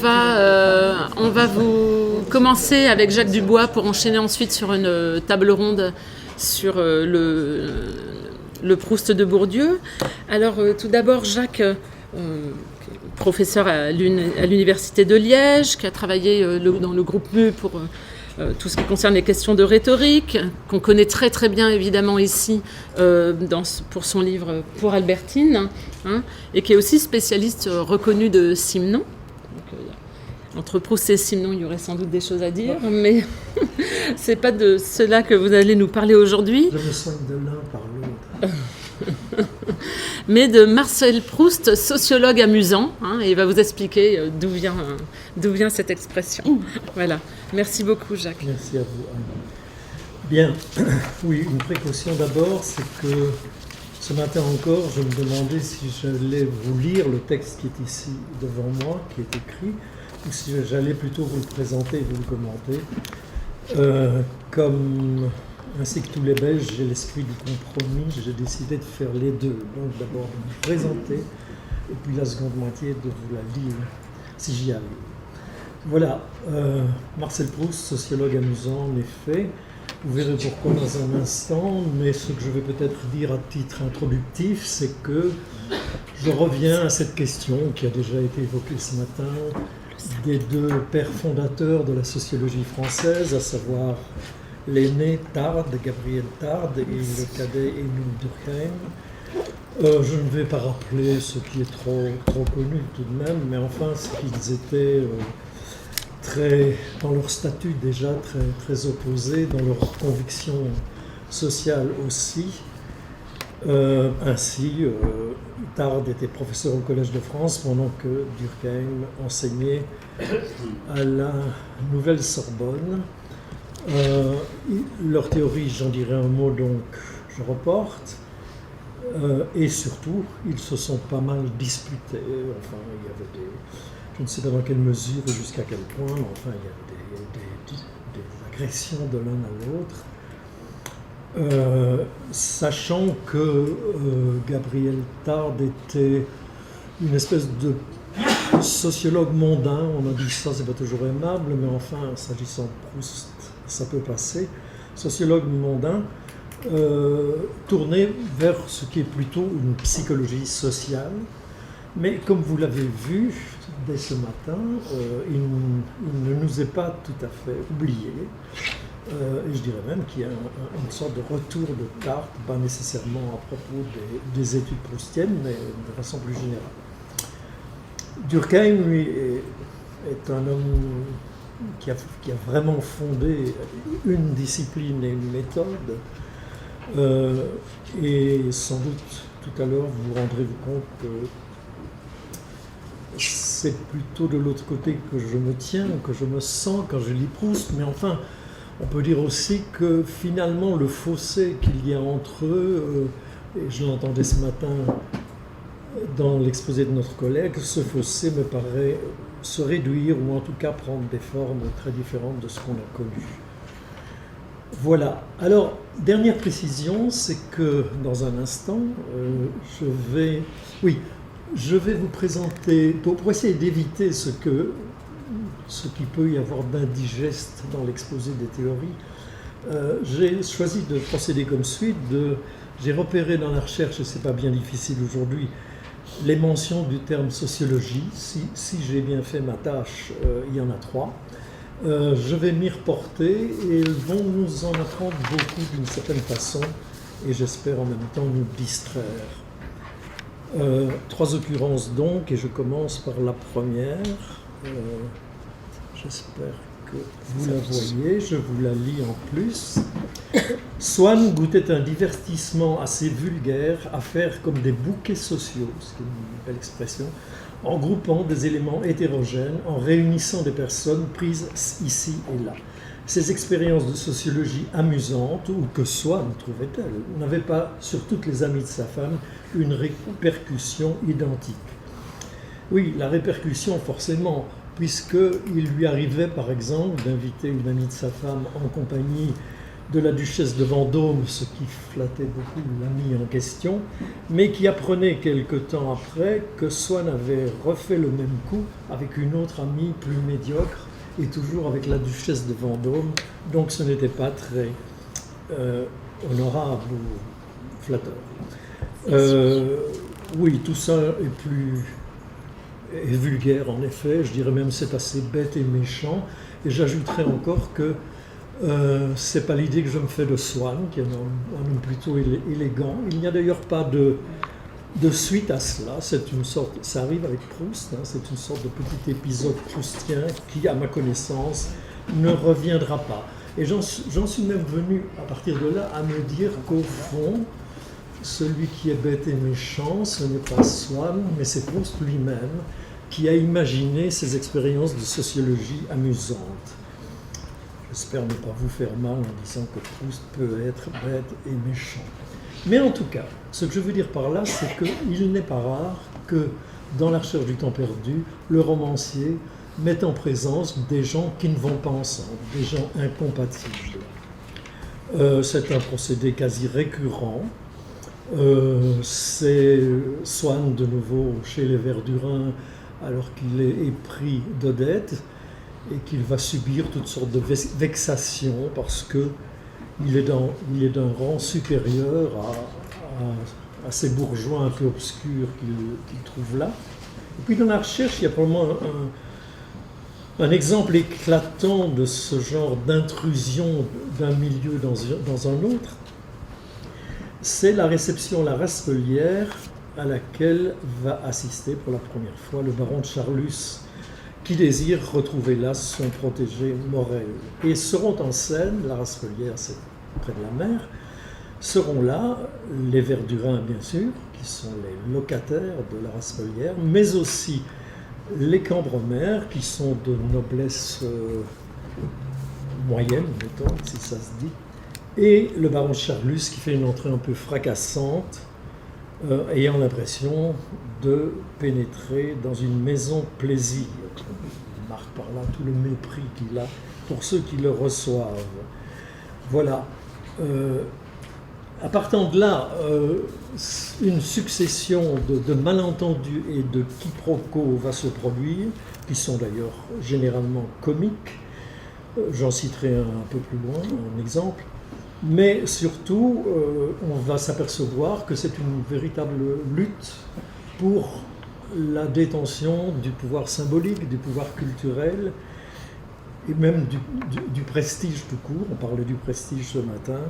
On va vous commencer avec Jacques Dubois pour enchaîner ensuite sur une table ronde sur le Proust de Bourdieu. Alors tout d'abord Jacques, professeur à l'université de Liège, qui a travaillé dans le groupe MU pour tout ce qui concerne les questions de rhétorique, qu'on connaît très très bien évidemment ici pour son livre Pour Albertine, et qui est aussi spécialiste reconnu de Simenon. Entre Proust et Simenon, il y aurait sans doute des choses à dire, mais c'est pas de cela que vous allez nous parler aujourd'hui. Je me soigne de l'un par l'autre. Mais de Marcel Proust, sociologue amusant, et il va vous expliquer d'où vient cette expression. Voilà. Merci beaucoup, Jacques. Merci à vous, Anne. Bien, oui, une précaution d'abord, c'est que ce matin encore, je me demandais si j'allais vous lire le texte qui est ici devant moi, qui est écrit, ou si j'allais plutôt vous le présenter et vous le commenter. Ainsi que tous les Belges, j'ai l'esprit du compromis, j'ai décidé de faire les deux. Donc d'abord de vous présenter, et puis la seconde moitié de vous la lire, si j'y arrive. Voilà, Marcel Proust, sociologue amusant en effet. Vous verrez pourquoi dans un instant, mais ce que je vais peut-être dire à titre introductif, c'est que je reviens à cette question qui a déjà été évoquée ce matin, des deux pères fondateurs de la sociologie française, à savoir l'aîné Tarde, Gabriel Tarde, et le cadet Émile Durkheim. Je ne vais pas rappeler ce qui est trop connu tout de même, mais enfin, c'est qu'ils étaient dans leur statut déjà très opposés, dans leurs convictions sociales aussi. Ainsi, Tarde était professeur au Collège de France pendant que Durkheim enseignait à la Nouvelle Sorbonne. Leur théorie, j'en dirai un mot, donc je reporte. Et surtout, ils se sont pas mal disputés. Enfin, il y avait je ne sais pas dans quelle mesure et jusqu'à quel point, mais enfin, il y avait des agressions de l'un à l'autre. Sachant que Gabriel Tarde était une espèce de sociologue mondain, on a dit ça, c'est pas toujours aimable, mais enfin, s'agissant de Proust, ça peut passer. Sociologue mondain, tourné vers ce qui est plutôt une psychologie sociale. Mais comme vous l'avez vu dès ce matin, il ne nous est pas tout à fait oublié. Et je dirais même qu'il y a une sorte de retour de Tarde, pas nécessairement à propos des études proustiennes, mais de façon plus générale. Durkheim, lui, est un homme qui a vraiment fondé une discipline et une méthode. Et sans doute, tout à l'heure, vous vous rendrez compte que c'est plutôt de l'autre côté que je me tiens, que je me sens quand je lis Proust, mais enfin, on peut dire aussi que finalement le fossé qu'il y a entre eux, et je l'entendais ce matin dans l'exposé de notre collègue, ce fossé me paraît se réduire ou en tout cas prendre des formes très différentes de ce qu'on a connu. Voilà. Alors, dernière précision, c'est que dans un instant, je vais vous présenter, pour essayer d'éviter ce qui peut y avoir d'indigeste dans l'exposé des théories, j'ai choisi de procéder comme suite. J'ai repéré dans la recherche, et c'est pas bien difficile aujourd'hui, les mentions du terme sociologie. Si j'ai bien fait ma tâche, il y en a 3. Je vais m'y reporter et elles vont nous en apprendre beaucoup d'une certaine façon et j'espère en même temps nous distraire. 3 occurrences donc, et je commence par la première. J'espère que vous la voyez, je vous la lis en plus. Swann goûtait un divertissement assez vulgaire à faire comme des bouquets sociaux, c'est une belle expression, en groupant des éléments hétérogènes, en réunissant des personnes prises ici et là. Ces expériences de sociologie amusantes, ou que Swann trouvait-elle, n'avaient pas, sur toutes les amies de sa femme, une répercussion identique. Oui, la répercussion forcément, puisqu'il lui arrivait par exemple d'inviter une amie de sa femme en compagnie de la duchesse de Vendôme, ce qui flattait beaucoup l'ami en question, mais qui apprenait quelque temps après que Swann avait refait le même coup avec une autre amie plus médiocre, et toujours avec la duchesse de Vendôme, donc ce n'était pas très honorable ou flatteur. Oui, tout ça est vulgaire en effet, je dirais même c'est assez bête et méchant, et j'ajouterais encore que c'est pas l'idée que je me fais de Swann, qui est un homme plutôt élégant. Il n'y a d'ailleurs pas de suite à cela, ça arrive avec Proust, hein, c'est une sorte de petit épisode proustien qui, à ma connaissance, ne reviendra pas. Et j'en suis même venu, à partir de là, à me dire qu'au fond, celui qui est bête et méchant, ce n'est pas Swann, mais c'est Proust lui-même qui a imaginé ces expériences de sociologie amusantes. J'espère ne pas vous faire mal en disant que Proust peut être bête et méchant. Mais en tout cas, ce que je veux dire par là, c'est qu'il n'est pas rare que, dans La Recherche du temps perdu, le romancier mette en présence des gens qui ne vont pas ensemble, des gens incompatibles. C'est un procédé quasi récurrent. C'est Swann de nouveau chez les Verdurin alors qu'il est épris d'Odette et qu'il va subir toutes sortes de vexations parce qu'il est d'un rang supérieur à ces bourgeois un peu obscurs qu'il trouve là. Et puis dans La Recherche, il y a probablement un exemple éclatant de ce genre d'intrusion d'un milieu dans un autre. C'est la réception La Raspelière à laquelle va assister pour la première fois le baron de Charlus, qui désire retrouver là son protégé Morel. Et seront en scène, La Raspelière c'est près de la mer, seront là les Verdurin bien sûr, qui sont les locataires de La Raspelière, mais aussi les Cambremer, qui sont de noblesse moyenne, mettons, si ça se dit, et le baron Charlus qui fait une entrée un peu fracassante, ayant l'impression de pénétrer dans une maison plaisir. Il marque par là tout le mépris qu'il a pour ceux qui le reçoivent. Voilà. À partir de là, une succession de malentendus et de quiproquos va se produire, qui sont d'ailleurs généralement comiques. J'en citerai un peu plus loin, un exemple. Mais surtout, on va s'apercevoir que c'est une véritable lutte pour la détention du pouvoir symbolique, du pouvoir culturel, et même du prestige tout court. On parlait du prestige ce matin.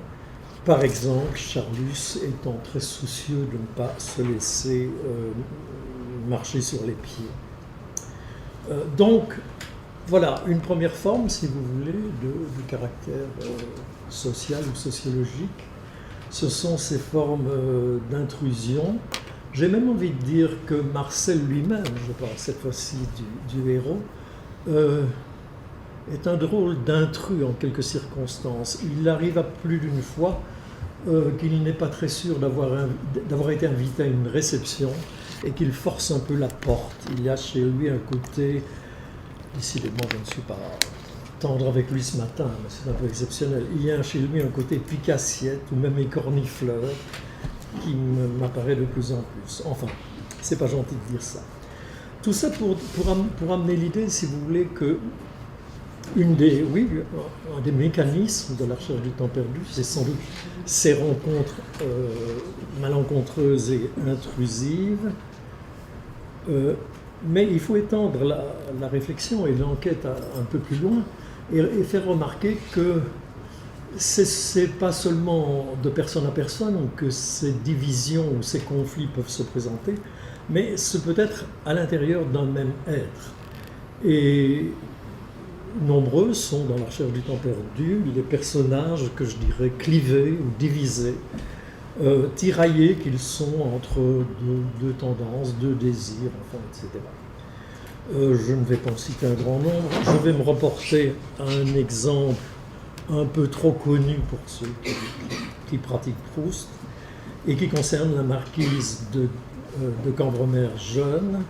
Par exemple, Charlus étant très soucieux de ne pas se laisser marcher sur les pieds. Donc, voilà, une première forme, si vous voulez, de caractère social ou sociologique. Ce sont ces formes d'intrusion. J'ai même envie de dire que Marcel lui-même, je parle cette fois-ci du héros, est un drôle d'intrus en quelques circonstances. Il arrive à plus d'une fois qu'il n'est pas très sûr d'avoir été invité à une réception et qu'il force un peu la porte. Il y a chez lui un côté, décidément je ne suis pas tendre avec lui ce matin, mais c'est un peu exceptionnel, il y a chez lui un côté pique-assiette ou même écornifleur qui m'apparaît de plus en plus. Enfin, c'est pas gentil de dire ça. Tout ça pour amener l'idée, si vous voulez, que un des mécanismes de La Recherche du temps perdu, c'est sans doute ces rencontres malencontreuses et intrusives. Mais il faut étendre la réflexion et l'enquête un peu plus loin et faire remarquer que c'est pas seulement de personne à personne que ces divisions ou ces conflits peuvent se présenter, mais ce peut être à l'intérieur d'un même être. Et nombreux sont, dans La Recherche du temps perdu, les personnages que je dirais clivés ou divisés, tiraillés qu'ils sont entre deux tendances, deux désirs, enfin, etc. Je ne vais pas en citer un grand nombre. Je vais me reporter à un exemple un peu trop connu pour ceux qui pratiquent Proust et qui concerne la marquise de Cambremer jeune.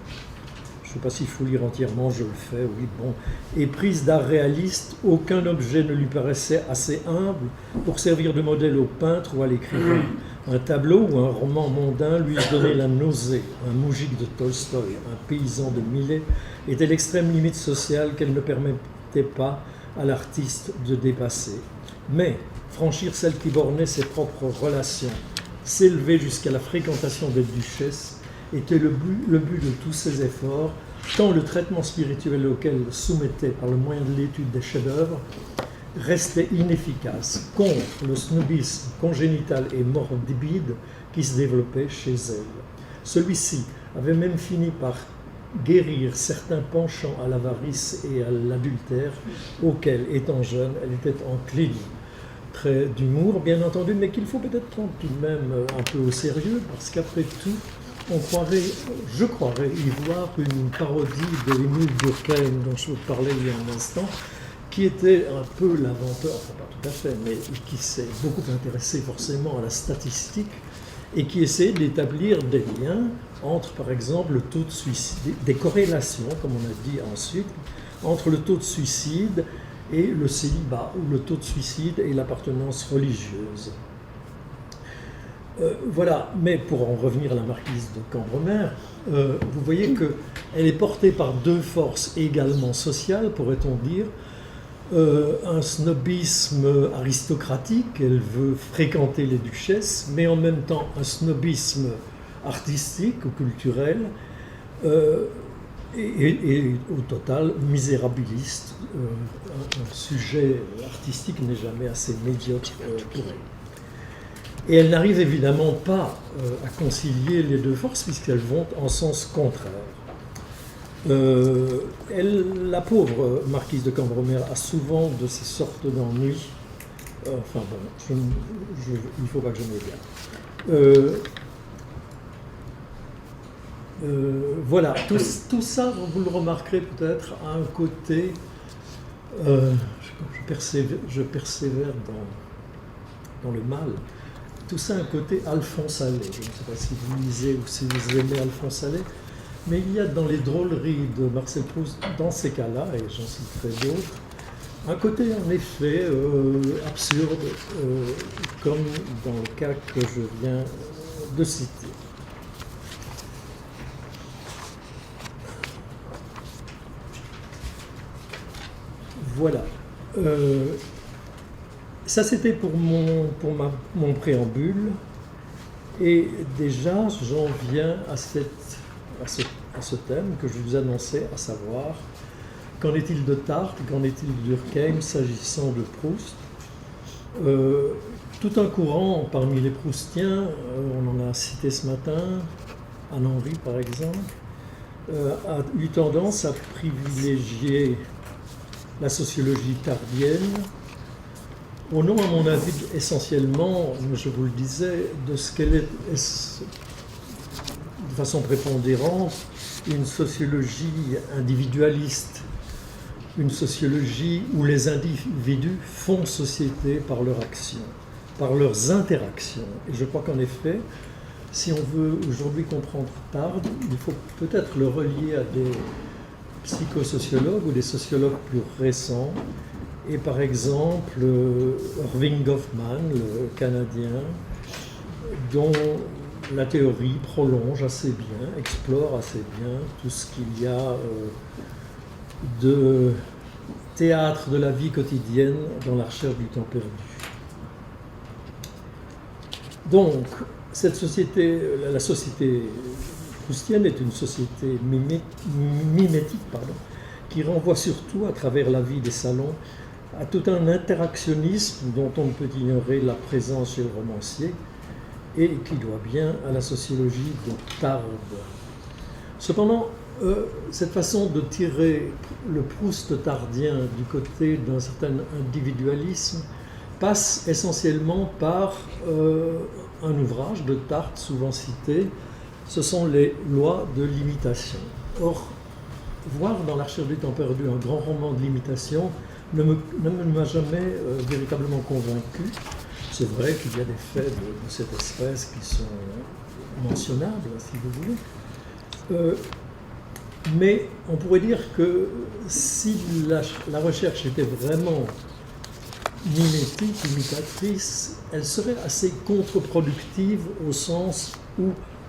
je ne sais pas s'il faut lire entièrement, je le fais, oui, bon. Éprise d'art réaliste, aucun objet ne lui paraissait assez humble pour servir de modèle au peintre ou à l'écrivain. Un tableau ou un roman mondain lui donnait la nausée. Un moujik de Tolstoï, un paysan de Millet, était l'extrême limite sociale qu'elle ne permettait pas à l'artiste de dépasser. Mais franchir celle qui bornait ses propres relations, s'élever jusqu'à la fréquentation des duchesses, était le but de tous ses efforts, tant le traitement spirituel auquel elle soumettait par le moyen de l'étude des chefs-d'œuvre restait inefficace contre le snobisme congénital et morbide qui se développait chez elle. Celui-ci avait même fini par guérir certains penchants à l'avarice et à l'adultère auxquels, étant jeune, elle était encline. Trait d'humour, bien entendu, mais qu'il faut peut-être prendre tout de même un peu au sérieux, parce qu'après tout, je croirais y voir une parodie de Émile Durkheim dont je vous parlais il y a un instant, qui était un peu l'inventeur, enfin pas tout à fait, mais qui s'est beaucoup intéressé forcément à la statistique et qui essayait d'établir des liens entre, par exemple, le taux de suicide, des corrélations, comme on a dit ensuite, entre le taux de suicide et le célibat, ou le taux de suicide et l'appartenance religieuse. Voilà, mais pour en revenir à la marquise de Cambremer, vous voyez qu'elle est portée par deux forces également sociales, pourrait-on dire. Un snobisme aristocratique, elle veut fréquenter les duchesses, mais en même temps un snobisme artistique ou culturel, et au total misérabiliste. Un sujet artistique n'est jamais assez médiocre pour elle. Et elle n'arrive évidemment pas à concilier les deux forces puisqu'elles vont en sens contraire. La pauvre marquise de Cambremer a souvent de ces sortes d'ennuis. Enfin bon, il ne faut pas que je m'égare. Voilà, tout ça, vous le remarquerez peut-être, a un côté. Je persévère dans le mal. Tout ça a un côté Alphonse Allais. Je ne sais pas si vous lisez ou si vous aimez Alphonse Allais. Mais il y a dans les drôleries de Marcel Proust, dans ces cas-là, et j'en citerai d'autres, un côté en effet absurde, comme dans le cas que je viens de citer. Voilà. Ça, c'était pour mon préambule. Et déjà, j'en viens à ce thème que je vous annonçais, à savoir, qu'en est-il de Tarde, qu'en est-il de Durkheim s'agissant de Proust. Tout un courant parmi les Proustiens, on en a cité ce matin, Anne Henry par exemple, a eu tendance à privilégier la sociologie tardienne, au nom, à mon avis, essentiellement, je vous le disais, de ce qu'elle est de façon prépondérante, une sociologie individualiste, une sociologie où les individus font société par leur action, par leurs interactions. Et je crois qu'en effet, si on veut aujourd'hui comprendre Tarde, il faut peut-être le relier à des psychosociologues ou des sociologues plus récents. Et par exemple, Irving Goffman, le Canadien, dont la théorie prolonge assez bien, explore assez bien tout ce qu'il y a de théâtre de la vie quotidienne dans la recherche du temps perdu. Donc, cette société, la société proustienne est une société mimétique, qui renvoie surtout, à travers la vie des salons, à tout un interactionnisme dont on ne peut ignorer la présence chez le romancier et qui doit bien à la sociologie de Tarde. Cependant, cette façon de tirer le Proust tardien du côté d'un certain individualisme passe essentiellement par un ouvrage de Tarde souvent cité, ce sont les lois de l'imitation. Or, voir dans La recherche du temps perdu un grand roman de l'imitation ne m'a jamais véritablement convaincu. C'est vrai qu'il y a des faits de cette espèce qui sont mentionnables, si vous voulez. Mais on pourrait dire que si la recherche était vraiment mimétique, imitatrice, elle serait assez contre-productive au sens où,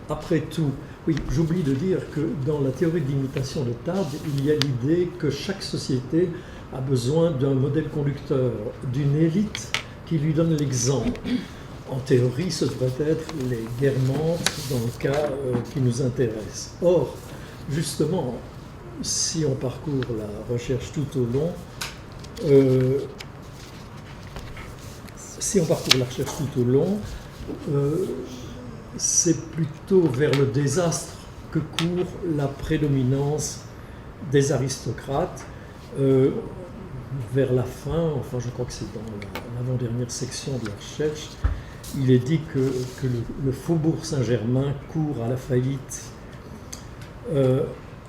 après tout, oui, j'oublie de dire que dans la théorie de l'imitation de Tarde, il y a l'idée que chaque société a besoin d'un modèle conducteur, d'une élite qui lui donne l'exemple. En théorie, ce devrait être les guermantes dans le cas qui nous intéresse. Or, justement, si on parcourt la recherche tout au long, c'est plutôt vers le désastre que court la prédominance des aristocrates. Vers la fin, enfin je crois que c'est dans l'avant-dernière section de la recherche, il est dit que le faubourg Saint-Germain court à la faillite.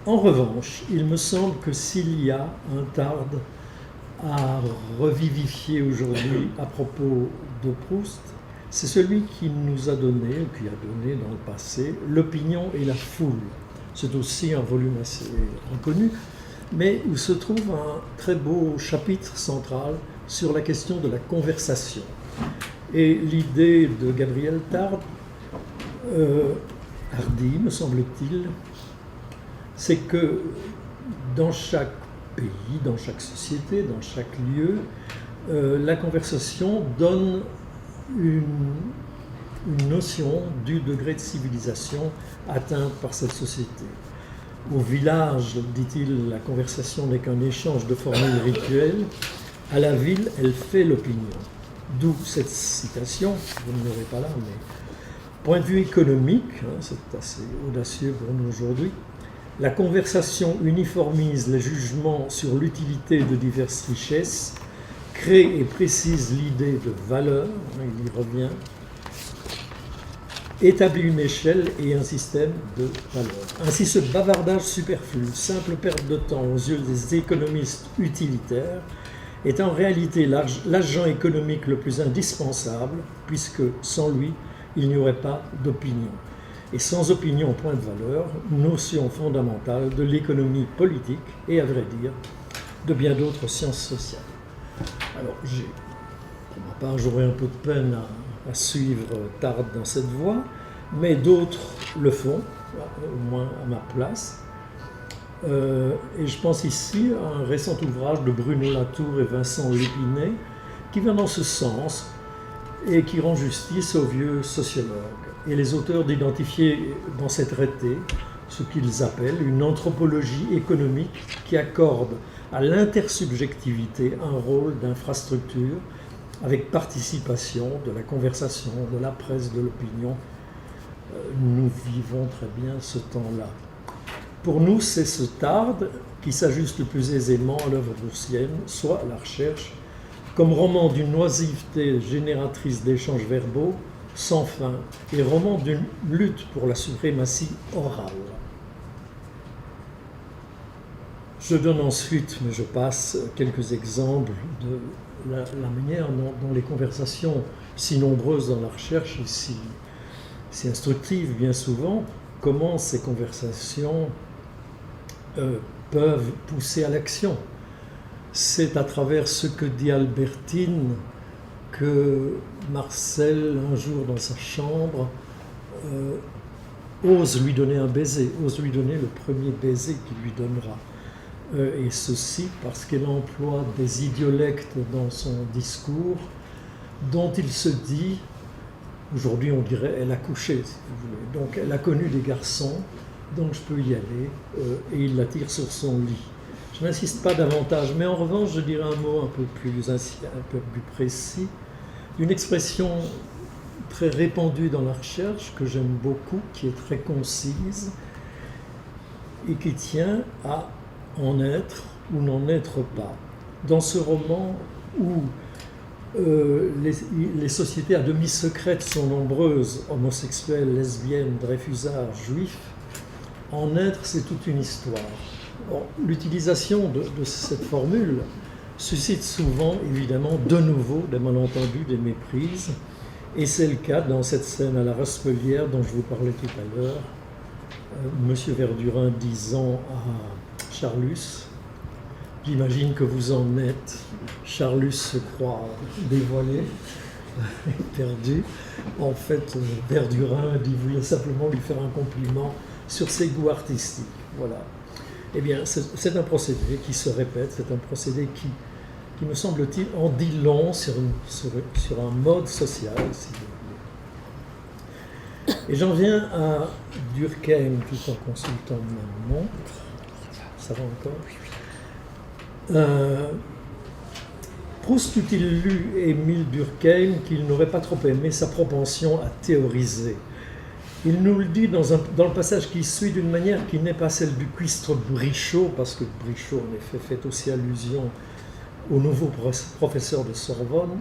En revanche, il me semble que s'il y a un Tarde à revivifier aujourd'hui à propos de Proust, c'est celui qui nous a donné, ou qui a donné dans le passé, l'opinion et la foule. C'est aussi un volume assez inconnu, mais où se trouve un très beau chapitre central sur la question de la conversation. Et l'idée de Gabriel Tarde, hardie me semble-t-il, c'est que dans chaque pays, dans chaque société, dans chaque lieu, la conversation donne une notion du degré de civilisation atteint par cette société. Au village, dit-il, la conversation n'est qu'un échange de formules rituelles. À la ville, elle fait l'opinion. D'où cette citation, vous ne l'aurez pas là, mais point de vue économique, c'est assez audacieux pour nous aujourd'hui, la conversation uniformise les jugements sur l'utilité de diverses richesses, crée et précise l'idée de valeur, il y revient, établit une échelle et un système de valeurs. Ainsi, ce bavardage superflu, simple perte de temps aux yeux des économistes utilitaires, est en réalité l'agent économique le plus indispensable, puisque sans lui, il n'y aurait pas d'opinion. Et sans opinion, point de valeur, notion fondamentale de l'économie politique et, à vrai dire, de bien d'autres sciences sociales. Alors, pour ma part, j'aurais un peu de peine à suivre Tarde dans cette voie, mais d'autres le font, au moins à ma place. Et je pense ici à un récent ouvrage de Bruno Latour et Vincent Lépinet qui va dans ce sens et qui rend justice aux vieux sociologues et les auteurs d'identifier dans ces traités ce qu'ils appellent une anthropologie économique qui accorde à l'intersubjectivité un rôle d'infrastructure avec participation de la conversation, de la presse, de l'opinion. Nous vivons très bien ce temps-là. Pour nous, c'est ce Tarde qui s'ajuste le plus aisément à l'œuvre proustienne, soit à la recherche, comme roman d'une oisiveté génératrice d'échanges verbaux sans fin et roman d'une lutte pour la suprématie orale. Je donne ensuite, mais je passe, quelques exemples de la manière dont les conversations si nombreuses dans la recherche et si instructives bien souvent, comment ces conversations peuvent pousser à l'action. C'est à travers ce que dit Albertine que Marcel, un jour dans sa chambre, ose lui donner un baiser, ose lui donner le premier baiser qu'il lui donnera. Et ceci parce qu'elle emploie des idiolectes dans son discours dont il se dit, aujourd'hui on dirait, elle a couché, si vous voulez. Donc elle a connu des garçons, donc je peux y aller, et il la tire sur son lit. Je n'insiste pas davantage, mais en revanche, je dirais un mot un peu plus précis, d'une expression très répandue dans la recherche, que j'aime beaucoup, qui est très concise, et qui tient à en être ou n'en être pas. Dans ce roman où les sociétés à demi secrètes sont nombreuses, homosexuels, lesbiennes, dreyfusards, juifs, en être, c'est toute une histoire. Or, l'utilisation de cette formule suscite souvent, évidemment, de nouveau des malentendus, des méprises, et c'est le cas dans cette scène à la Raspelière dont je vous parlais tout à l'heure, Monsieur Verdurin disant à Charlus, j'imagine que vous en êtes. Charlus se croit dévoilé, perdu. En fait, Verdurin dit voulait simplement lui faire un compliment sur ses goûts artistiques. Voilà. Eh bien, c'est un procédé qui se répète, c'est un procédé qui me semble-t-il en dit long sur un mode social, si vous voulez. Et j'en viens à Durkheim tout en consultant ma montre. Ça va encore. Proust eût-il lu Émile Durkheim qu'il n'aurait pas trop aimé sa propension à théoriser. Il nous le dit dans le passage qui suit d'une manière qui n'est pas celle du cuistre Brichot, parce que Brichot en effet fait aussi allusion au nouveau professeur de Sorbonne.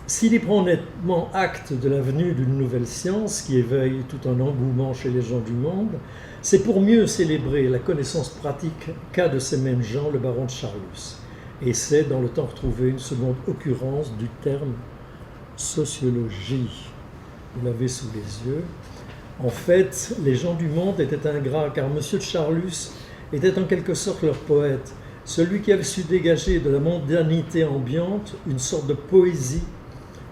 S'il y prend nettement acte de la venue d'une nouvelle science qui éveille tout un engouement chez les gens du monde, c'est pour mieux célébrer la connaissance pratique qu'a de ces mêmes gens le baron de Charlus. Et c'est dans le temps retrouvé une seconde occurrence du terme sociologie. Vous l'avez sous les yeux. En fait, les gens du monde étaient ingrats, car M. de Charlus était en quelque sorte leur poète, celui qui avait su dégager de la mondanité ambiante une sorte de poésie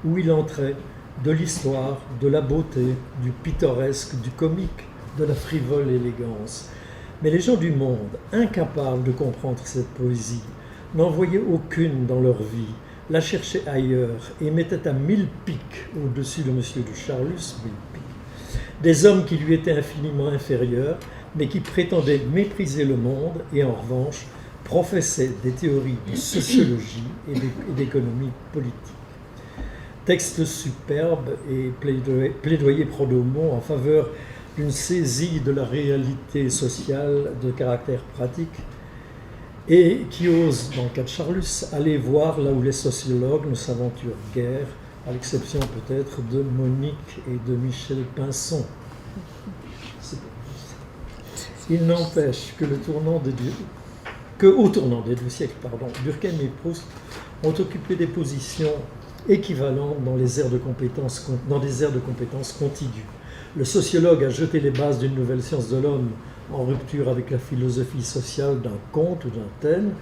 où il entrait de l'histoire, de la beauté, du pittoresque, du comique, de la frivole élégance. Mais les gens du monde, incapables de comprendre cette poésie, n'en voyaient aucune dans leur vie, la cherchaient ailleurs et mettaient à 1000 piques au-dessus de M. de Charlus, 1000 piques. Des hommes qui lui étaient infiniment inférieurs, mais qui prétendaient mépriser le monde et en revanche professaient des théories de sociologie et d'économie politique. Texte superbe et plaidoyer pro-domo en faveur d'une saisie de la réalité sociale de caractère pratique et qui ose, dans le cas de Charlus, aller voir là où les sociologues ne s'aventurent guère, à l'exception peut-être de Monique et de Michel Pinson. Il n'empêche que au tournant des deux siècles, Durkheim et Proust ont occupé des positions équivalentes dans des aires de compétences contiguës. Le sociologue a jeté les bases d'une nouvelle science de l'homme en rupture avec la philosophie sociale d'un conte ou d'un thème,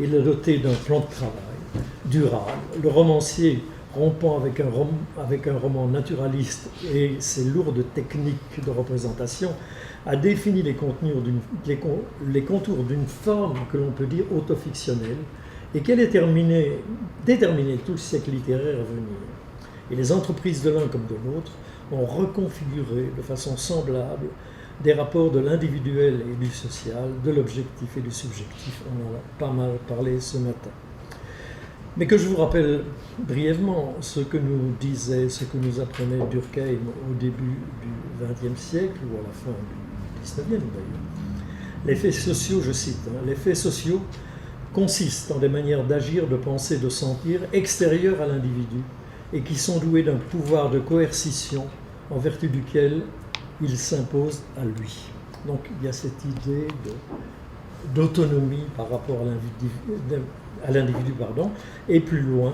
et l'a doté d'un plan de travail durable. Le romancier, rompant avec un roman naturaliste et ses lourdes techniques de représentation, a défini les contours d'une forme que l'on peut dire autofictionnelle et qu'elle est déterminée tout le siècle littéraire à venir. Et les entreprises de l'un comme de l'autre ont reconfiguré de façon semblable des rapports de l'individuel et du social, de l'objectif et du subjectif. On en a pas mal parlé ce matin. Mais que je vous rappelle brièvement ce que nous apprenait Durkheim au début du XXe siècle, ou à la fin du XIXe d'ailleurs. Les faits sociaux, je cite, les faits sociaux consistent en des manières d'agir, de penser, de sentir extérieures à l'individu et qui sont doués d'un pouvoir de coercition en vertu duquel il s'impose à lui. Donc il y a cette idée d'autonomie par rapport à l'individu, et plus loin,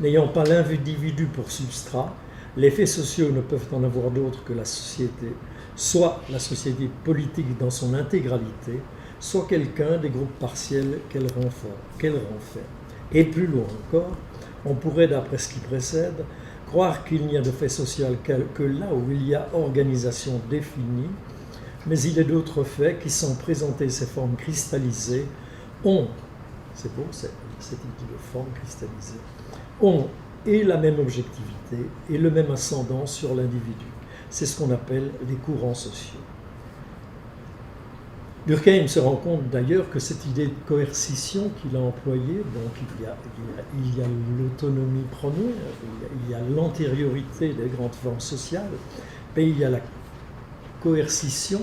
n'ayant pas l'individu pour substrat, les faits sociaux ne peuvent en avoir d'autre que la société, soit la société politique dans son intégralité, soit quelqu'un des groupes partiels qu'elle renferme. Et plus loin encore, on pourrait, d'après ce qui précède, croire qu'il n'y a de fait social que là où il y a organisation définie, mais il y a d'autres faits qui, sans présenter ces formes cristallisées, c'est beau cette idée de forme cristallisée, ont et la même objectivité et le même ascendant sur l'individu. C'est ce qu'on appelle les courants sociaux. Durkheim se rend compte d'ailleurs que cette idée de coercition qu'il a employée, donc il y a l'autonomie première, il y a l'antériorité des grandes formes sociales, mais il y a la coercition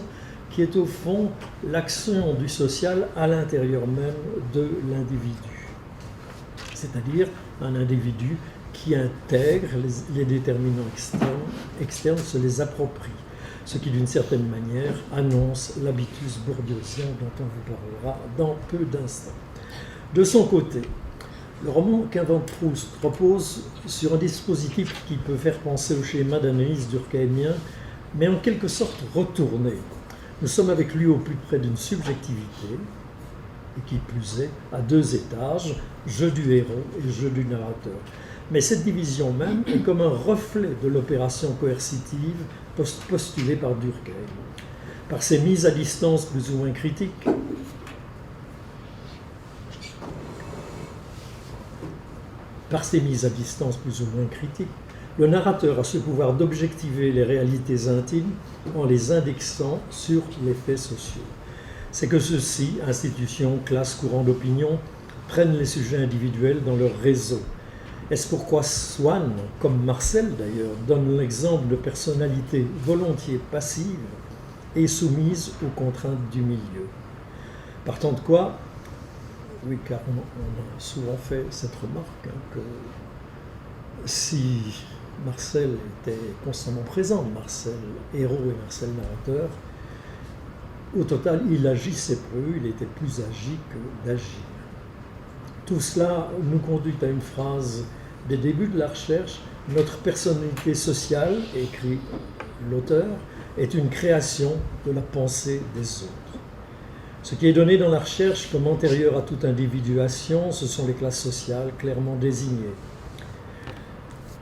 qui est au fond l'action du social à l'intérieur même de l'individu. C'est-à-dire un individu qui intègre les déterminants externes, se les approprie. Ce qui, d'une certaine manière, annonce l'habitus bourdieusien dont on vous parlera dans peu d'instants. De son côté, le roman qu'invente Proust repose sur un dispositif qui peut faire penser au schéma d'analyse durkheimien mais en quelque sorte retourné. Nous sommes avec lui au plus près d'une subjectivité, et qui plus est, à deux étages, jeu du héros et jeu du narrateur. Mais cette division même est comme un reflet de l'opération coercitive postulée par Durkheim. Par ses mises à distance plus ou moins critiques, le narrateur a ce pouvoir d'objectiver les réalités intimes en les indexant sur les faits sociaux. C'est que ceux-ci, institutions, classes, courants d'opinion, prennent les sujets individuels dans leur réseau. Est-ce pourquoi Swann, comme Marcel d'ailleurs, donne l'exemple de personnalités volontiers passives et soumises aux contraintes du milieu. Partant de quoi, oui, car on a souvent fait cette remarque, que si Marcel était constamment présent, Marcel héros et Marcel narrateur, au total, il agissait peu, il était plus agi que d'agir. Tout cela nous conduit à une phrase des débuts de la recherche. Notre personnalité sociale, écrit l'auteur, est une création de la pensée des autres. Ce qui est donné dans la recherche comme antérieur à toute individuation, ce sont les classes sociales clairement désignées.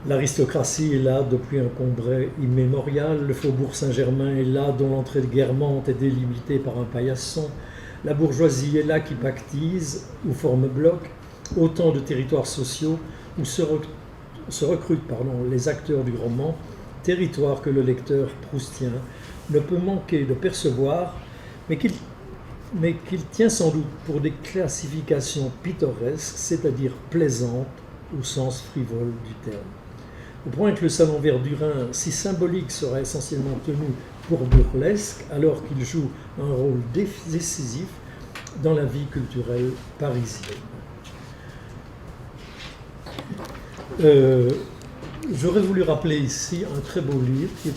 L'aristocratie est là depuis un Combray immémorial, le faubourg Saint-Germain est là dont l'entrée de guermantes est délimitée par un paillasson, la bourgeoisie est là qui pactise ou forme bloc, autant de territoires sociaux où se recrutent les acteurs du roman, territoire que le lecteur proustien ne peut manquer de percevoir, mais qu'il tient sans doute pour des classifications pittoresques, c'est-à-dire plaisantes au sens frivole du terme. Au point que le salon verdurin, si symbolique, sera essentiellement tenu pour burlesque, alors qu'il joue un rôle décisif dans la vie culturelle parisienne. J'aurais voulu rappeler ici un très beau livre qui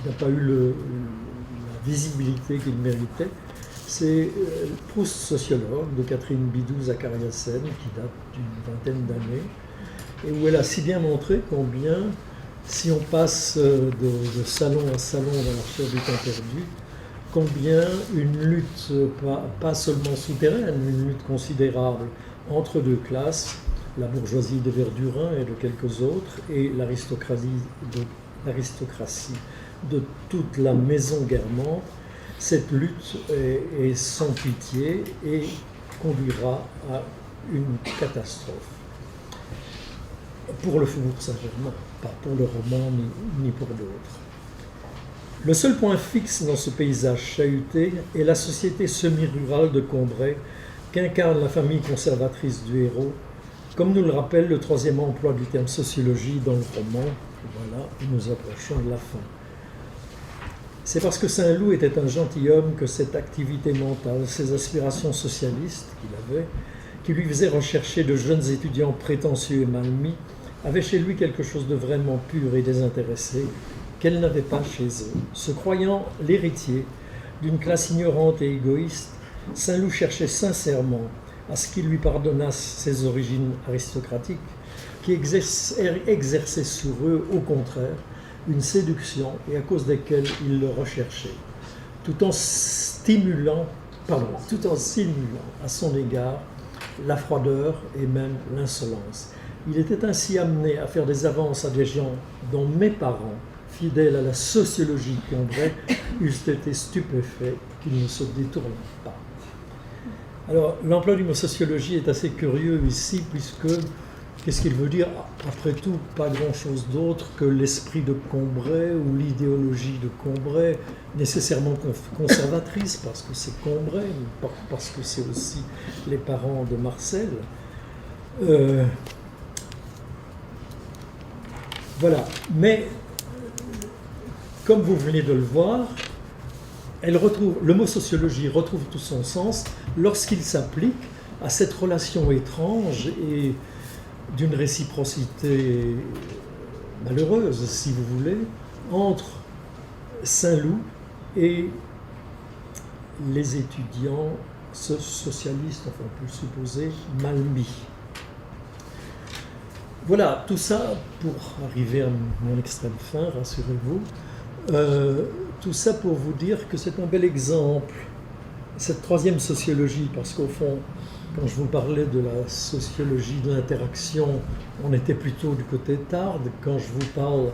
n'a pas eu la visibilité qu'il méritait. C'est Proust sociologue de Catherine Bidou-Zakariasen, qui date d'une vingtaine d'années, et où elle a si bien montré combien, si on passe de salon en salon dans la recherche du temps perdu, combien une lutte, pas seulement souterraine, une lutte considérable entre deux classes, la bourgeoisie de Verdurin et de quelques autres, et l'aristocratie de toute la maison guermante, cette lutte est sans pitié et conduira à une catastrophe. Pour le Faubourg Saint-Germain, pas pour le roman ni pour d'autres. Le seul point fixe dans ce paysage chahuté est la société semi-rurale de Combray qu'incarne la famille conservatrice du héros, comme nous le rappelle le troisième emploi du terme sociologie dans le roman. Voilà, nous approchons de la fin. C'est parce que Saint-Loup était un gentilhomme que cette activité mentale, ces aspirations socialistes qu'il avait, qui lui faisaient rechercher de jeunes étudiants prétentieux et mal mis, avaient chez lui quelque chose de vraiment pur et désintéressé qu'elle n'avait pas chez eux. Se croyant l'héritier d'une classe ignorante et égoïste, Saint-Loup cherchait sincèrement à ce qu'il lui pardonnasse ses origines aristocratiques, qui exerçaient sur eux, au contraire, une séduction et à cause desquelles il le recherchait, tout en simulant à son égard la froideur et même l'insolence. Il était ainsi amené à faire des avances à des gens dont mes parents, fidèles à la sociologie Combray, eussent été stupéfaits qu'il ne se détournait pas. Alors, l'emploi du mot sociologie est assez curieux ici, puisque, qu'est-ce qu'il veut dire? Après tout, pas grand-chose d'autre que l'esprit de Combray ou l'idéologie de Combray, nécessairement conservatrice, parce que c'est Combray, parce que c'est aussi les parents de Marcel. Voilà, mais comme vous venez de le voir, le mot sociologie retrouve tout son sens lorsqu'il s'applique à cette relation étrange et d'une réciprocité malheureuse, si vous voulez, entre Saint-Loup et les étudiants socialistes, enfin on peut le supposer, mal mis. Voilà, tout ça pour arriver à mon extrême fin, rassurez-vous. Tout ça pour vous dire que c'est un bel exemple, cette troisième sociologie, parce qu'au fond, quand je vous parlais de la sociologie de l'interaction, on était plutôt du côté Tarde. Quand je vous parle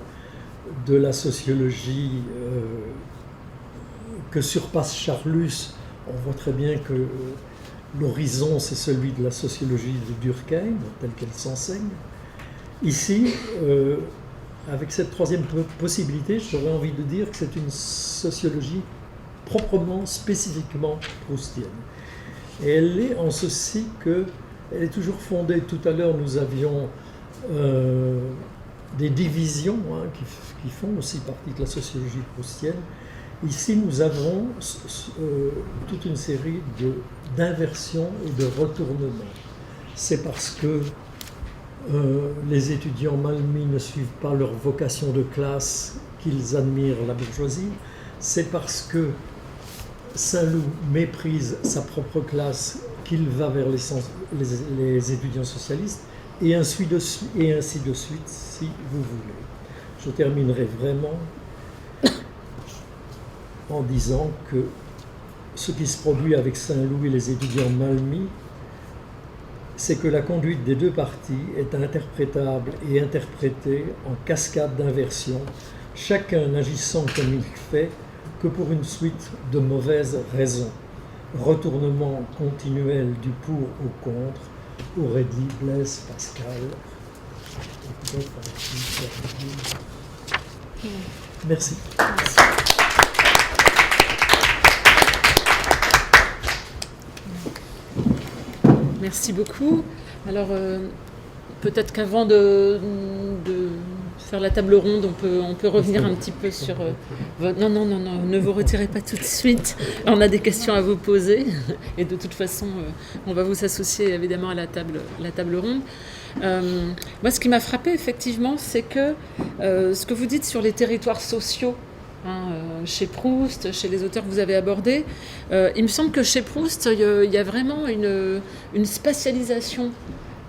de la sociologie que surpasse Charlus, on voit très bien que l'horizon, c'est celui de la sociologie de Durkheim, telle qu'elle s'enseigne. Ici, avec cette troisième possibilité, j'aurais envie de dire que c'est une sociologie proprement, spécifiquement proustienne. Et elle l'est en ceci qu'elle est toujours fondée. Tout à l'heure, nous avions des divisions qui font aussi partie de la sociologie proustienne. Ici, nous avons toute une série d'inversions et de retournements. C'est parce que les étudiants malmis ne suivent pas leur vocation de classe qu'ils admirent la bourgeoisie. C'est parce que Saint-Loup méprise sa propre classe qu'il va vers les étudiants socialistes, et ainsi de suite, si vous voulez. Je terminerai vraiment en disant que ce qui se produit avec Saint-Loup et les étudiants malmis, c'est que la conduite des deux partis est interprétable et interprétée en cascade d'inversion, chacun n'agissant comme il fait que pour une suite de mauvaises raisons. Retournement continuel du pour au contre, aurait dit Blaise Pascal. Merci. Merci beaucoup. Alors, peut-être qu'avant de faire la table ronde, on peut revenir un petit peu sur... Non, ne vous retirez pas tout de suite. On a des questions à vous poser. Et de toute façon, on va vous associer évidemment à la table ronde. Moi, ce qui m'a frappé, effectivement, c'est que ce que vous dites sur les territoires sociaux, chez Proust, chez les auteurs que vous avez abordés, il me semble que chez Proust, il y a vraiment une spatialisation,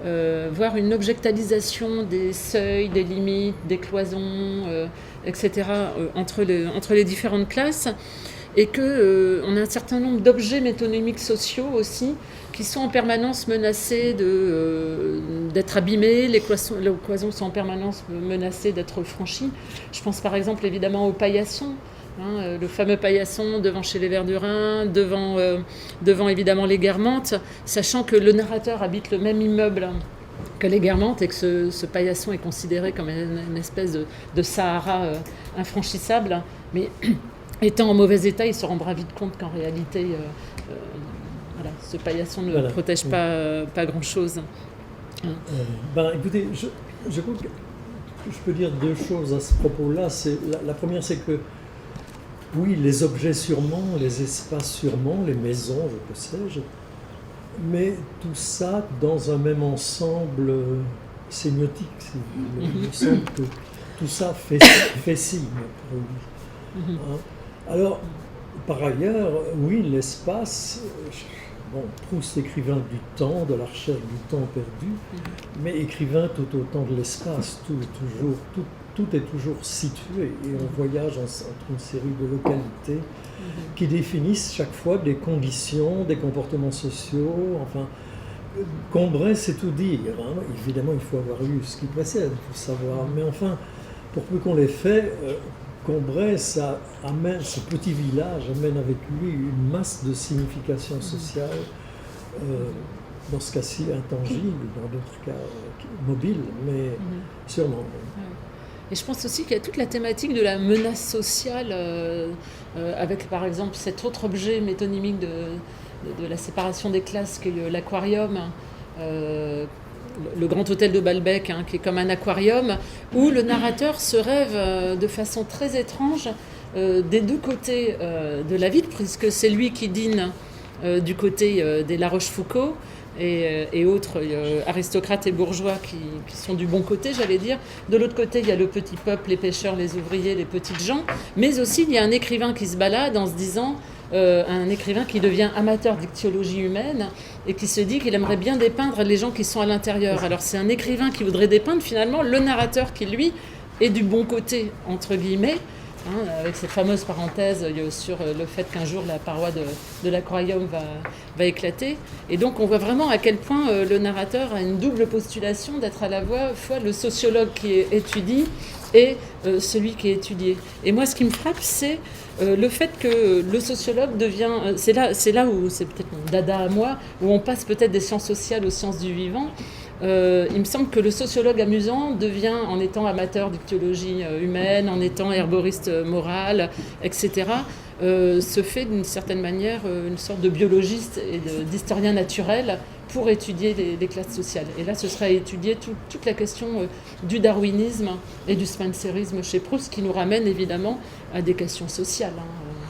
voire une objectalisation des seuils, des limites, des cloisons, etc., entre les différentes classes, et qu'on a un certain nombre d'objets métonymiques sociaux aussi qui sont en permanence menacés d'être abîmés, les cloisons sont en permanence menacées d'être franchies. Je pense par exemple évidemment au paillasson, le fameux paillasson devant chez les Verdurin, devant évidemment les Guermantes, sachant que le narrateur habite le même immeuble que les Guermantes et que ce paillasson est considéré comme une espèce de Sahara infranchissable, mais étant en mauvais état, il se rendra vite compte qu'en réalité, voilà, ce paillasson ne protège pas grand-chose. Écoutez, je crois que je peux dire deux choses à ce propos-là. La première, c'est que, oui, les objets sûrement, les espaces sûrement, les maisons, que sais-je, mais tout ça dans un même ensemble sémiotique, si vous voulez. Il me semble que tout ça fait signe pour lui. Alors, par ailleurs, oui, l'espace, Proust, écrivain du temps, de la recherche du temps perdu, mais écrivain tout autant de l'espace, tout est toujours situé, et on voyage entre une série de localités qui définissent chaque fois des conditions, des comportements sociaux, enfin, Combray, c'est tout dire, Évidemment, il faut avoir lu ce qui précède pour savoir, mais enfin, pour peu qu'on l'ait fait, Combray, ce petit village amène avec lui une masse de signification sociale, dans ce cas-ci intangible, dans d'autres cas mobile, mais sûrement. Et je pense aussi qu'il y a toute la thématique de la menace sociale, avec par exemple cet autre objet métonymique de la séparation des classes qu'est l'aquarium, le grand hôtel de Balbec, qui est comme un aquarium, où le narrateur se rêve de façon très étrange des deux côtés de la ville, puisque c'est lui qui dîne du côté des La Rochefoucauld et autres aristocrates et bourgeois qui sont du bon côté, j'allais dire. De l'autre côté, il y a le petit peuple, les pêcheurs, les ouvriers, les petites gens, mais aussi il y a un écrivain qui se balade en se disant... un écrivain qui devient amateur d'ichtyologie humaine et qui se dit qu'il aimerait bien dépeindre les gens qui sont à l'intérieur. Alors c'est un écrivain qui voudrait dépeindre finalement le narrateur qui, lui, est du bon côté, entre guillemets, avec cette fameuse parenthèse sur le fait qu'un jour la paroi de l'aquarium va éclater. Et donc on voit vraiment à quel point le narrateur a une double postulation d'être à la fois le sociologue qui étudie et celui qui est étudié. Et moi, ce qui me frappe, c'est le fait que le sociologue devient... C'est là où c'est peut-être mon dada à moi, où on passe peut-être des sciences sociales aux sciences du vivant. Il me semble que le sociologue amusant devient, en étant amateur d'ichtyologie humaine, en étant herboriste moral, etc., se fait d'une certaine manière une sorte de biologiste et d'historien naturel pour étudier les classes sociales. Et là, ce serait étudier toute la question du darwinisme et du spencerisme chez Proust, qui nous ramène évidemment à des questions sociales.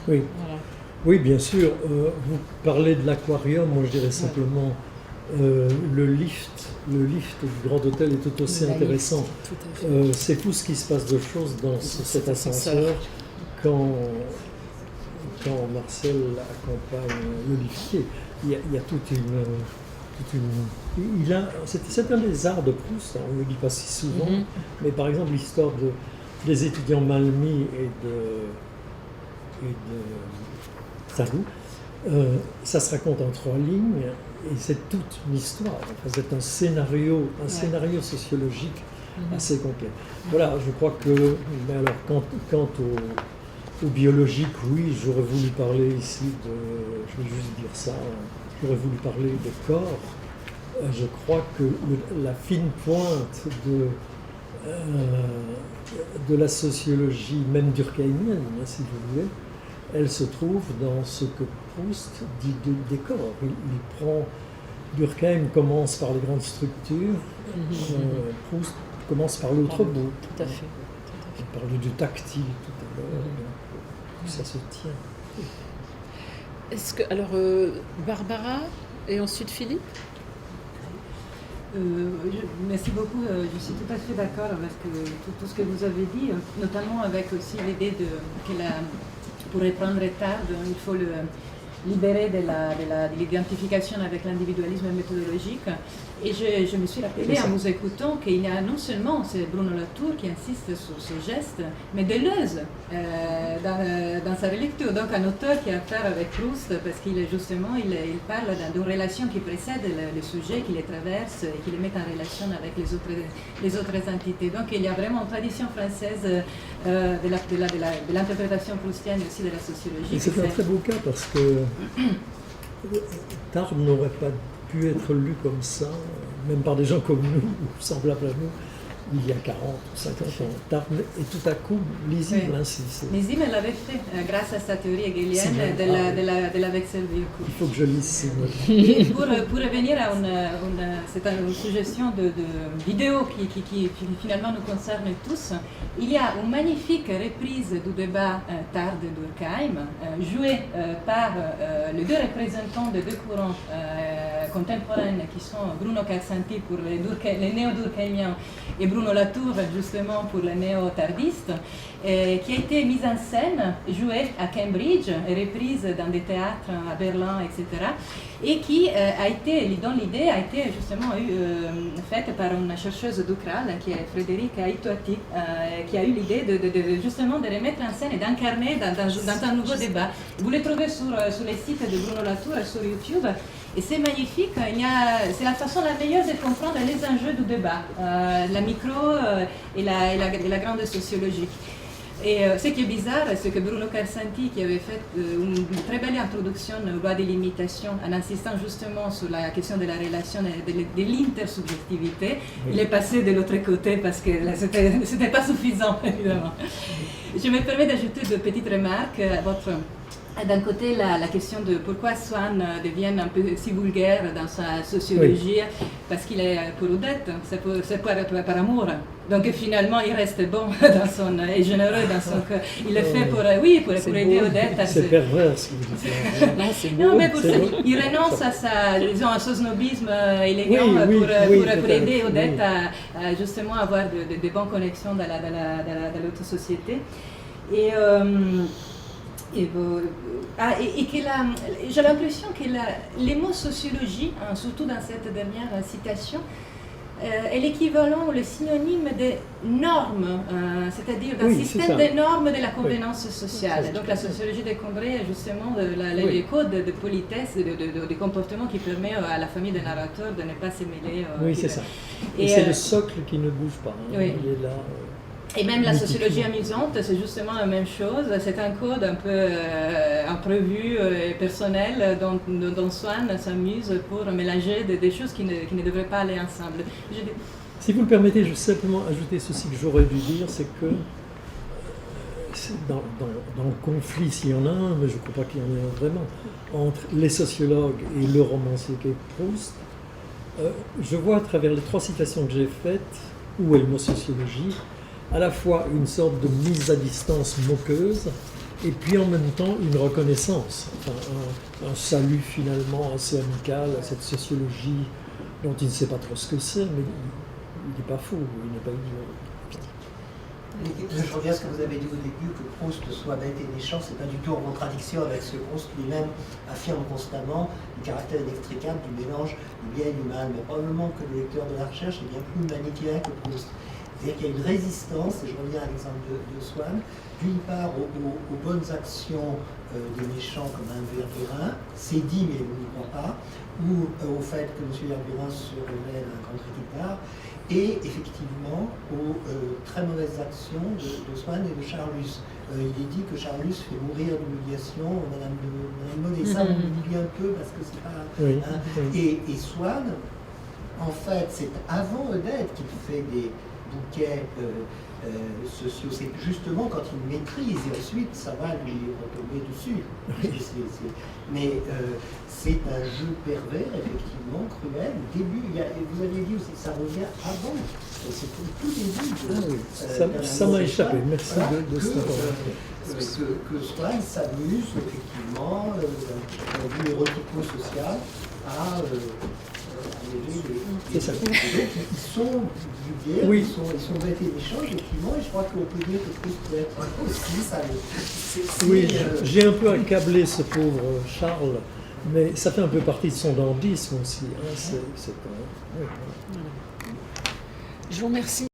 Oui. Voilà. Oui, bien sûr. Vous parlez de l'aquarium, moi je dirais simplement le lift du Grand Hôtel est tout aussi intéressant. C'est tout ce qui se passe de choses dans cet ascenseur quand Marcel accompagne le liftier. Il y a toute une c'est un des arts de Proust, on ne le dit pas si souvent, mais par exemple l'histoire des étudiants mal mis et de Sarou, ça se raconte en 3 lignes et c'est toute une histoire. Enfin, c'est un scénario sociologique assez complet. Voilà, je crois que, mais alors, quant au biologique, oui, j'aurais voulu parler ici je vais juste dire ça, j'aurais voulu parler de corps. Je crois que la fine pointe de la sociologie, même durkheimienne, si vous voulez, elle se trouve dans ce que Proust dit des corps. Durkheim commence par les grandes structures, Proust commence par l'autre bout. Tout à fait. Il parlait du tactile tout à l'heure, ça se tient. Est-ce que, alors, Barbara et ensuite Philippe? Merci beaucoup, je suis tout à fait d'accord avec tout ce que vous avez dit, notamment avec aussi l'idée pour reprendre Tarde, il faut le libérer de l'identification avec l'individualisme méthodologique. Et je me suis rappelé en vous écoutant qu'il y a non seulement c'est Bruno Latour qui insiste sur ce geste, mais Deleuze dans sa relecture. Donc un auteur qui a affaire avec Proust parce qu'il il parle d'une relation qui précède le sujet, qui les traverse et qui les met en relation avec les autres entités. Donc il y a vraiment une tradition française de l'interprétation proustienne et aussi de la sociologie. Et c'est un très beau cas parce que Tarde n'aurait pas pu être lu comme ça, même par des gens comme nous, ou semblables à nous, il y a 40 ou 50 ans. Tarde est tout à coup lisible ainsi. Lisible, elle l'avait fait grâce à sa théorie hegelienne de la Wechselwirkung. Il faut que je lise. Et pour revenir à c'est une suggestion de vidéo qui finalement nous concerne tous, il y a une magnifique reprise du débat Tarde-Durkheim, jouée par les deux représentants de deux courants contemporaines qui sont Bruno Karsanti pour les néo-durkheimiens et Bruno Latour justement pour les néo-tardistes, qui a été mise en scène, jouée à Cambridge, reprise dans des théâtres à Berlin, etc. Et qui dont l'idée a été justement faite par une chercheuse d'Ucral, qui est Frédéric Aitoati, qui a eu l'idée justement de remettre en scène et d'incarner dans un nouveau débat. Vous le trouvez sur les sites de Bruno Latour et sur YouTube. Et c'est magnifique, c'est la façon la meilleure de comprendre les enjeux du débat, la micro et la grande sociologie. Et ce qui est bizarre, c'est que Bruno Karsanti, qui avait fait une très belle introduction aux lois de l'imitation, en insistant justement sur la question de la relation de l'intersubjectivité, il est passé de l'autre côté parce que c'était pas suffisant, évidemment. Je me permets d'ajouter deux petites remarques à votre... D'un côté, la question de pourquoi Swann devient un peu si vulgaire dans sa sociologie, parce qu'il est pour Odette, c'est par amour. Donc finalement, il reste bon et généreux dans son cœur. Il le fait pour aider Odette. C'est pervers ce que vous dites. Non, mais il renonce à son snobisme élégant pour aider Odette à justement avoir de bonnes connexions dans l'autre société. J'ai l'impression que les mots sociologie, surtout dans cette dernière citation, est l'équivalent ou le synonyme des normes, c'est-à-dire d'un Oui, c'est système ça. de normes de la convenance sociale. C'est ça. Donc la sociologie des Condré est justement les codes de politesse, de comportement qui permet à la famille des narrateurs de ne pas se mêler. Oui, c'est ça. Et, Et, c'est le socle qui ne bouge pas. Hein. oui. Il est là. Et même la sociologie mythiquement. amusante, c'est justement la même chose. C'est un code un peu imprévu et personnel dont Swann s'amuse pour mélanger des choses qui ne devraient pas aller ensemble. Si vous le permettez, je vais simplement ajouter ceci que j'aurais dû dire, c'est que dans le conflit, s'il y en a un, mais je ne crois pas qu'il y en ait un vraiment, entre les sociologues et le romancier qu'est Proust, je vois à travers les 3 citations que j'ai faites, où est le mot sociologie, à la fois une sorte de mise à distance moqueuse, et puis en même temps une reconnaissance, enfin, un salut finalement assez amical à cette sociologie dont il ne sait pas trop ce que c'est, mais il n'est pas fou, il n'est pas idiot. Je reviens à ce que vous avez dit au début, que Proust soit bête et méchant, c'est pas du tout en contradiction avec ce que Proust lui-même affirme constamment, le caractère inextricable du mélange du bien et du mal. Mais probablement que le lecteur de la recherche est bien plus manichéen que Proust. C'est-à-dire qu'il y a une résistance, et je reviens à l'exemple de Swann, d'une part aux bonnes actions des méchants comme un Verdurin, c'est dit mais on n'y croit pas, ou au fait que M. Verdurin se révèle un grand critique d'art, et effectivement aux très mauvaises actions de Swann et de Charlus. Il est dit que Charlus fait mourir d'humiliation Madame Monet. Ça, on l'oublie un peu parce que c'est pas... Oui, hein. oui. Et Swann, en fait, c'est avant Odette qu'il fait des bouquets sociaux. C'est justement quand il maîtrise, et ensuite ça va lui retomber dessus. Mais c'est un jeu pervers, effectivement, cruel. Au début, vous aviez dit aussi que ça revient avant. C'est au tout début. Ça m'a échappé, merci voilà, de cette information. que Swann s'amuse, effectivement, d'un vue érotico-social à c'est ça. Donc, ils sont vulgaires, Oui. ils sont bêtes et méchants, effectivement, et je crois qu'on peut dire que Proust peut être aussi ça. Oui, j'ai un peu accablé ce pauvre Charles, mais ça fait un peu partie de son dandysme aussi. Hein. Oui. Je vous remercie.